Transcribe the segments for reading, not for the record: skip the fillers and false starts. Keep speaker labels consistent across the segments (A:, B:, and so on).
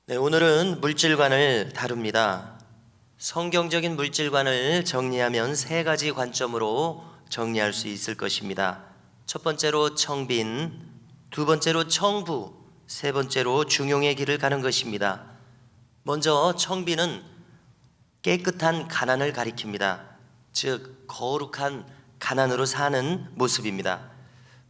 A: 네, 오늘은 물질관을 다룹니다. 성경적인 물질관을 정리하면 세 가지 관점으로 정리할 수 있을 것입니다. 첫 번째로 청빈, 두 번째로 청부, 세 번째로 중용의 길을 가는 것입니다. 먼저 청빈은 깨끗한 가난을 가리킵니다. 즉 거룩한 가난으로 사는 모습입니다.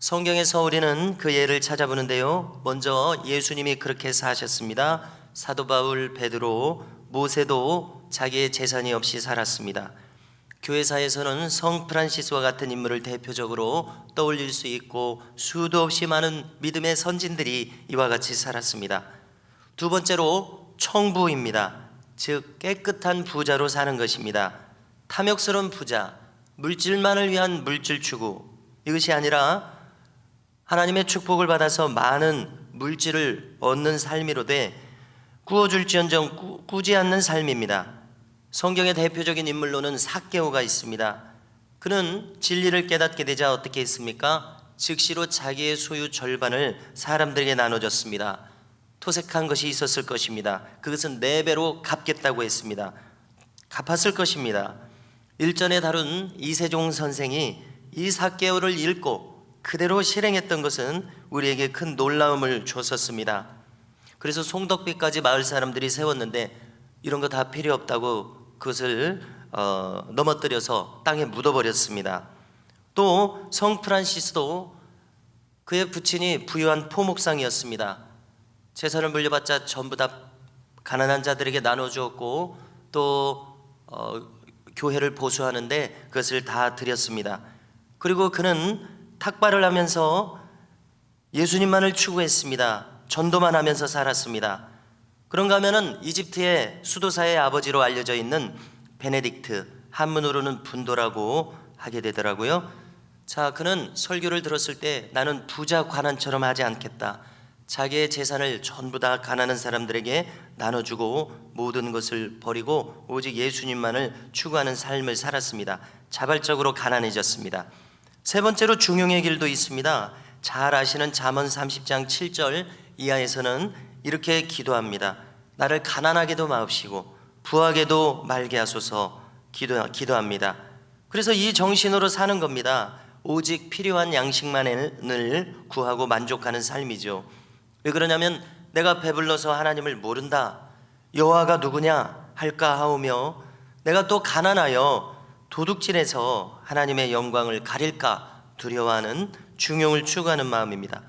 A: 성경에서 우리는 그 예를 찾아보는데요, 먼저 예수님이 그렇게 사셨습니다. 사도 바울, 베드로, 모세도 자기의 재산이 없이 살았습니다. 교회사에서는 성 프란시스와 같은 인물을 대표적으로 떠올릴 수 있고 수도 없이 많은 믿음의 선진들이 이와 같이 살았습니다. 두 번째로 청부입니다. 즉 깨끗한 부자로 사는 것입니다. 탐욕스러운 부자, 물질만을 위한 물질 추구, 이것이 아니라 하나님의 축복을 받아서 많은 물질을 얻는 삶이로되 구워줄지언정 꾸지 않는 삶입니다. 성경의 대표적인 인물로는 삭개오가 있습니다. 그는 진리를 깨닫게 되자 어떻게 했습니까? 즉시로 자기의 소유 절반을 사람들에게 나눠줬습니다. 토색한 것이 있었을 것입니다. 그것은 4배로 갚겠다고 했습니다. 갚았을 것입니다. 일전에 다룬 이세종 선생이 이 삭개오를 읽고 그대로 실행했던 것은 우리에게 큰 놀라움을 줬었습니다. 그래서 송덕비까지 마을 사람들이 세웠는데 이런 거 다 필요 없다고 그것을 넘어뜨려서 땅에 묻어버렸습니다. 또 성 프란시스도 그의 부친이 부유한 포목상이었습니다. 재산을 물려받자 전부 다 가난한 자들에게 나눠주었고 또 교회를 보수하는데 그것을 다 드렸습니다. 그리고 그는 탁발을 하면서 예수님만을 추구했습니다. 전도만 하면서 살았습니다. 그런가 하면은 이집트의 수도사의 아버지로 알려져 있는 베네딕트, 한문으로는 분도라고 하게 되더라고요. 자, 그는 설교를 들었을 때 나는 부자 관원처럼 하지 않겠다. 자기의 재산을 전부 다 가난한 사람들에게 나눠주고 모든 것을 버리고 오직 예수님만을 추구하는 삶을 살았습니다. 자발적으로 가난해졌습니다. 세 번째로 중용의 길도 있습니다. 잘 아시는 잠언 30장 7절 이하에서는 이렇게 기도합니다. 나를 가난하게도 마옵시고 부하게도 말게 하소서 기도합니다. 그래서 이 정신으로 사는 겁니다. 오직 필요한 양식만을 구하고 만족하는 삶이죠. 왜 그러냐면 내가 배불러서 하나님을 모른다, 여호와가 누구냐 할까 하오며 내가 또 가난하여 도둑질해서 하나님의 영광을 가릴까 두려워하는 중용을 추구하는 마음입니다.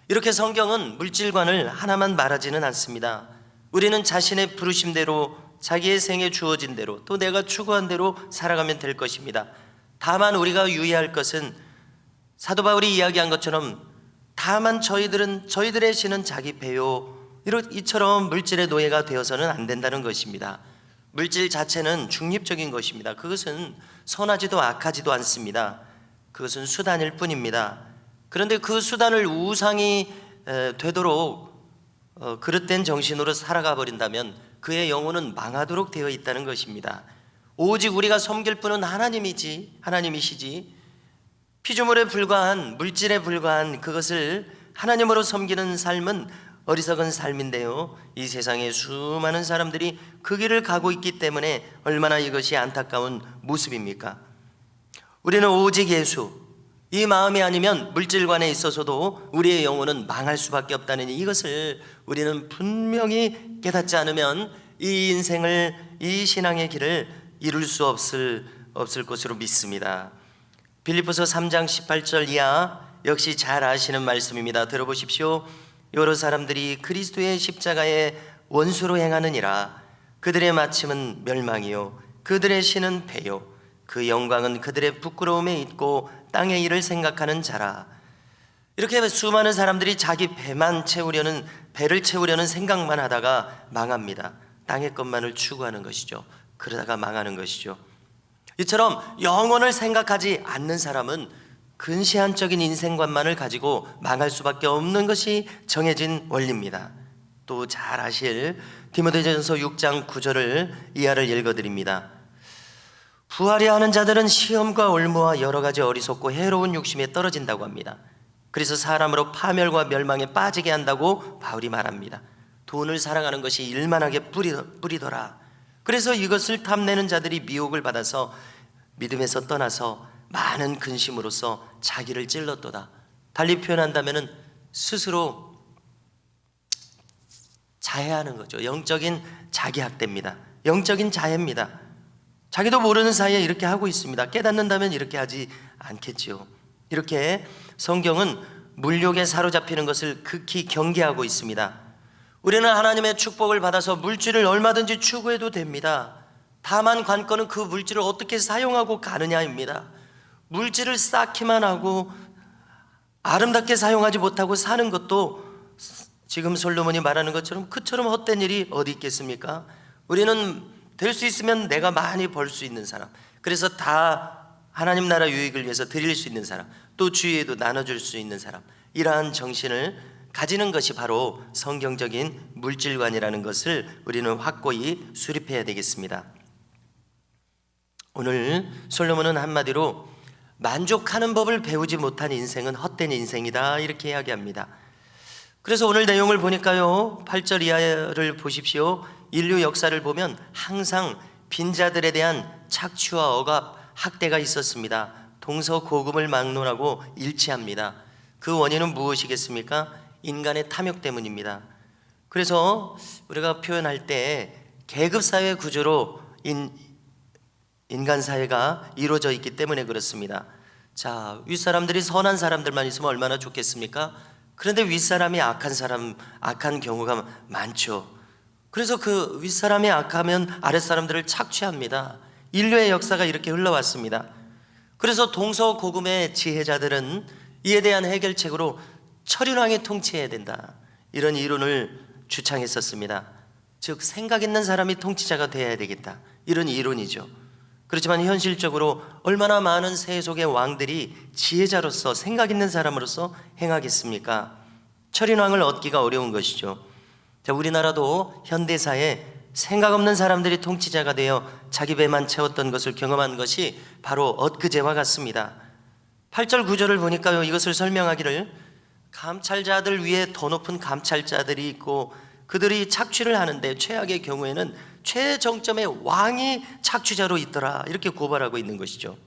A: 이렇게 성경은 물질관을 하나만 말하지는 않습니다. 우리는 자신의 부르심대로 자기의 생에 주어진 대로 또 내가 추구한 대로 살아가면 될 것입니다. 다만 우리가 유의할 것은 사도 바울이 이야기한 것처럼 다만 저희들의 신은 자기 배요 이처럼 물질의 노예가 되어서는 안 된다는 것입니다. 물질 자체는 중립적인 것입니다. 그것은 선하지도 악하지도 않습니다. 그것은 수단일 뿐입니다. 그런데 그 수단을 우상이 되도록 그릇된 정신으로 살아가 버린다면 그의 영혼은 망하도록 되어 있다는 것입니다. 오직 우리가 섬길 분은 하나님이시지 피조물에 불과한 물질에 불과한 그것을 하나님으로 섬기는 삶은 어리석은 삶인데요, 이 세상에 수많은 사람들이 그 길을 가고 있기 때문에 얼마나 이것이 안타까운 모습입니까? 우리는 오직 예수, 이 마음이 아니면 물질관에 있어서도 우리의 영혼은 망할 수밖에 없다는 이것을 우리는 분명히 깨닫지 않으면 이 인생을, 이 신앙의 길을 이룰 수 없을 것으로 믿습니다. 빌립보서 3장 18절 이하 역시 잘 아시는 말씀입니다. 들어보십시오. 여러 사람들이 그리스도의 십자가의 원수로 행하느니라. 그들의 마침은 멸망이요 그들의 신은 배요 그 영광은 그들의 부끄러움에 있고 땅의 일을 생각하는 자라. 이렇게 수많은 사람들이 자기 배를 채우려는 생각만 하다가 망합니다. 땅의 것만을 추구하는 것이죠. 그러다가 망하는 것이죠. 이처럼 영원을 생각하지 않는 사람은 근시안적인 인생관만을 가지고 망할 수밖에 없는 것이 정해진 원리입니다. 또 잘 아실 디모데전서 6장 9절을 이하를 읽어드립니다. 부하려 하는 자들은 시험과 올무와 여러 가지 어리석고 해로운 욕심에 떨어진다고 합니다. 그래서 사람으로 파멸과 멸망에 빠지게 한다고 바울이 말합니다. 돈을 사랑하는 것이 일만하게 뿌리더라. 그래서 이것을 탐내는 자들이 미혹을 받아서 믿음에서 떠나서 많은 근심으로써 자기를 찔렀도다. 달리 표현한다면 스스로 자해하는 거죠. 영적인 자기학대입니다. 영적인 자해입니다. 자기도 모르는 사이에 이렇게 하고 있습니다. 깨닫는다면 이렇게 하지 않겠지요. 이렇게 성경은 물욕에 사로잡히는 것을 극히 경계하고 있습니다. 우리는 하나님의 축복을 받아서 물질을 얼마든지 추구해도 됩니다. 다만 관건은 그 물질을 어떻게 사용하고 가느냐입니다. 물질을 쌓기만 하고 아름답게 사용하지 못하고 사는 것도 지금 솔로몬이 말하는 것처럼 그처럼 헛된 일이 어디 있겠습니까? 우리는 될 수 있으면 내가 많이 벌 수 있는 사람, 그래서 다 하나님 나라 유익을 위해서 드릴 수 있는 사람, 또 주위에도 나눠줄 수 있는 사람, 이러한 정신을 가지는 것이 바로 성경적인 물질관이라는 것을 우리는 확고히 수립해야 되겠습니다. 오늘 솔로몬은 한마디로 만족하는 법을 배우지 못한 인생은 헛된 인생이다, 이렇게 이야기합니다. 그래서 오늘 내용을 보니까요, 8절 이하를 보십시오. 인류 역사를 보면 항상 빈자들에 대한 착취와 억압, 학대가 있었습니다. 동서고금을 막론하고 일치합니다. 그 원인은 무엇이겠습니까? 인간의 탐욕 때문입니다. 그래서 우리가 표현할 때 계급사회 구조로 인간 사회가 이루어져 있기 때문에 그렇습니다. 자, 윗사람들이 선한 사람들만 있으면 얼마나 좋겠습니까? 그런데 윗사람이 악한 경우가 많죠. 그래서 그 윗사람이 악하면 아랫사람들을 착취합니다. 인류의 역사가 이렇게 흘러왔습니다. 그래서 동서고금의 지혜자들은 이에 대한 해결책으로 철인왕이 통치해야 된다, 이런 이론을 주창했었습니다. 즉 생각 있는 사람이 통치자가 되어야 되겠다, 이런 이론이죠. 그렇지만 현실적으로 얼마나 많은 세속의 왕들이 지혜자로서 생각 있는 사람으로서 행하겠습니까? 철인왕을 얻기가 어려운 것이죠. 자, 우리나라도 현대사에 생각 없는 사람들이 통치자가 되어 자기 배만 채웠던 것을 경험한 것이 바로 엊그제와 같습니다. 8절 9절을 보니까요, 이것을 설명하기를 감찰자들 위에 더 높은 감찰자들이 있고 그들이 착취를 하는데 최악의 경우에는 최정점의 왕이 착취자로 있더라, 이렇게 고발하고 있는 것이죠.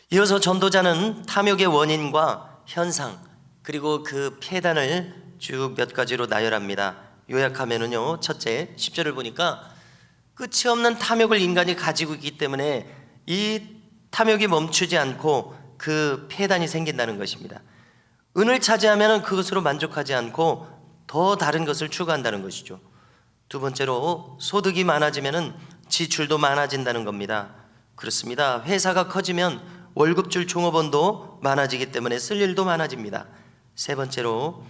A: 이어서 전도자는 탐욕의 원인과 현상, 그리고 그 폐단을 쭉 몇 가지로 나열합니다. 요약하면은요, 첫째 10절을 보니까 끝이 없는 탐욕을 인간이 가지고 있기 때문에 이 탐욕이 멈추지 않고 그 폐단이 생긴다는 것입니다. 은을 차지하면 그것으로 만족하지 않고 더 다른 것을 추구한다는 것이죠. 두 번째로 소득이 많아지면 지출도 많아진다는 겁니다. 그렇습니다. 회사가 커지면 월급 줄 종업원도 많아지기 때문에 쓸 일도 많아집니다. 세 번째로,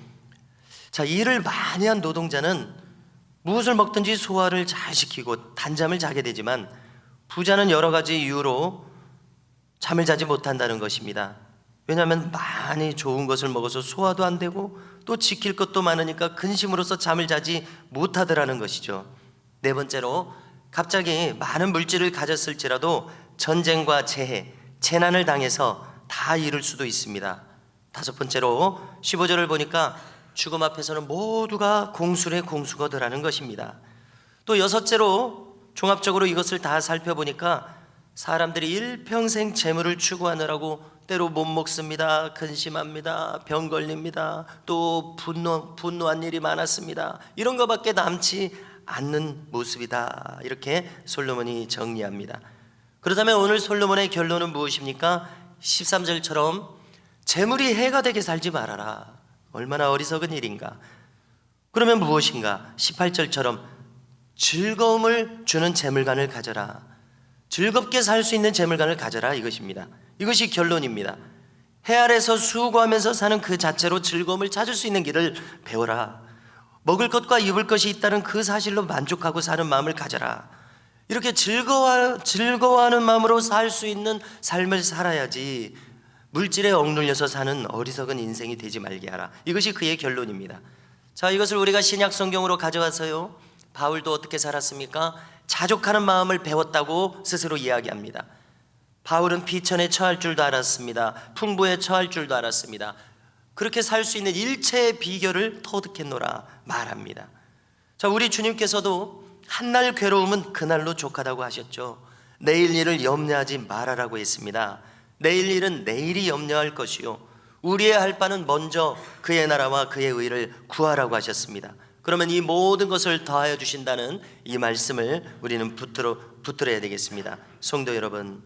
A: 자, 일을 많이 한 노동자는 무엇을 먹든지 소화를 잘 시키고 단잠을 자게 되지만 부자는 여러 가지 이유로 잠을 자지 못한다는 것입니다. 왜냐하면 많이 좋은 것을 먹어서 소화도 안 되고 또 지킬 것도 많으니까 근심으로써 잠을 자지 못하더라는 것이죠. 네 번째로, 갑자기 많은 물질을 가졌을지라도 전쟁과 재해, 재난을 당해서 다 잃을 수도 있습니다. 다섯 번째로 15절을 보니까 죽음 앞에서는 모두가 공술의 공수거더라는 것입니다. 또 여섯째로, 종합적으로 이것을 다 살펴보니까 사람들이 일평생 재물을 추구하느라고 때로 못 먹습니다, 근심합니다, 병 걸립니다, 또 분노한 일이 많았습니다. 이런 것밖에 남지 않는 모습이다, 이렇게 솔로몬이 정리합니다. 그렇다면 오늘 솔로몬의 결론은 무엇입니까? 13절처럼 재물이 해가 되게 살지 말아라. 얼마나 어리석은 일인가. 그러면 무엇인가? 18절처럼 즐거움을 주는 재물관을 가져라. 즐겁게 살 수 있는 재물관을 가져라, 이것입니다. 이것이 결론입니다. 해 아래서 수고하면서 사는 그 자체로 즐거움을 찾을 수 있는 길을 배워라. 먹을 것과 입을 것이 있다는 그 사실로 만족하고 사는 마음을 가져라. 이렇게 즐거워하는 마음으로 살 수 있는 삶을 살아야지 물질에 억눌려서 사는 어리석은 인생이 되지 말게 하라. 이것이 그의 결론입니다. 자, 이것을 우리가 신약 성경으로 가져와서요, 바울도 어떻게 살았습니까? 자족하는 마음을 배웠다고 스스로 이야기합니다. 바울은 비천에 처할 줄도 알았습니다. 풍부에 처할 줄도 알았습니다. 그렇게 살 수 있는 일체의 비결을 터득했노라 말합니다. 자, 우리 주님께서도 한날 괴로움은 그날로 족하다고 하셨죠. 내일 일을 염려하지 말아라고 했습니다. 내일 일은 내일이 염려할 것이요 우리의 할 바는 먼저 그의 나라와 그의 의를 구하라고 하셨습니다. 그러면 이 모든 것을 더하여 주신다는 이 말씀을 우리는 붙들어야 되겠습니다. 성도 여러분,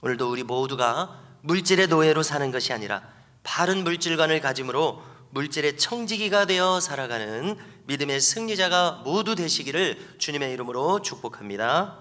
A: 오늘도 우리 모두가 물질의 노예로 사는 것이 아니라 바른 물질관을 가짐으로 물질의 청지기가 되어 살아가는 믿음의 승리자가 모두 되시기를 주님의 이름으로 축복합니다.